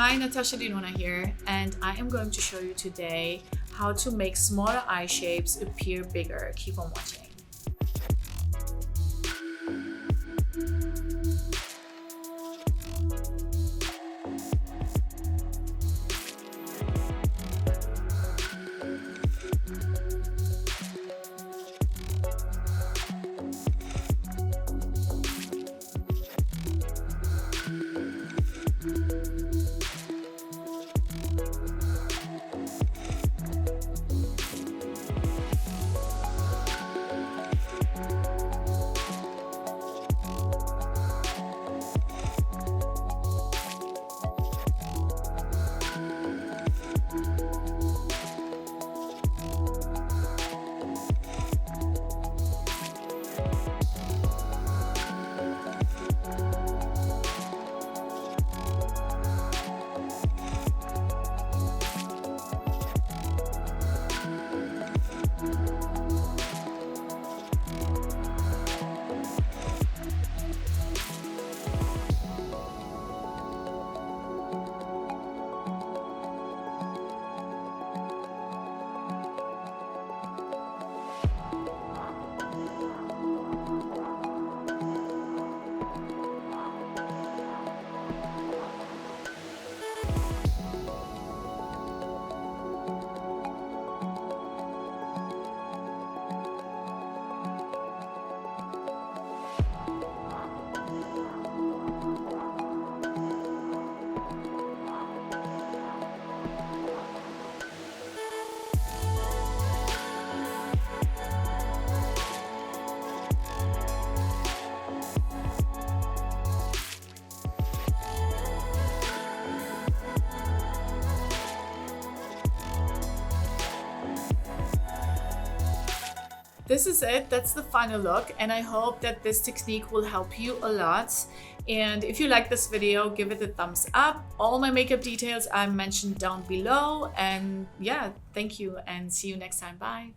Hi, Natasha Denona here, and I am going to show you today how to make smaller eye shapes appear bigger. Keep on watching. This is it, that's the final look, and I hope that this technique will help you a lot. And if you like this video, give it a thumbs up. All my makeup details are mentioned down below, and yeah, thank you and see you next time. Bye.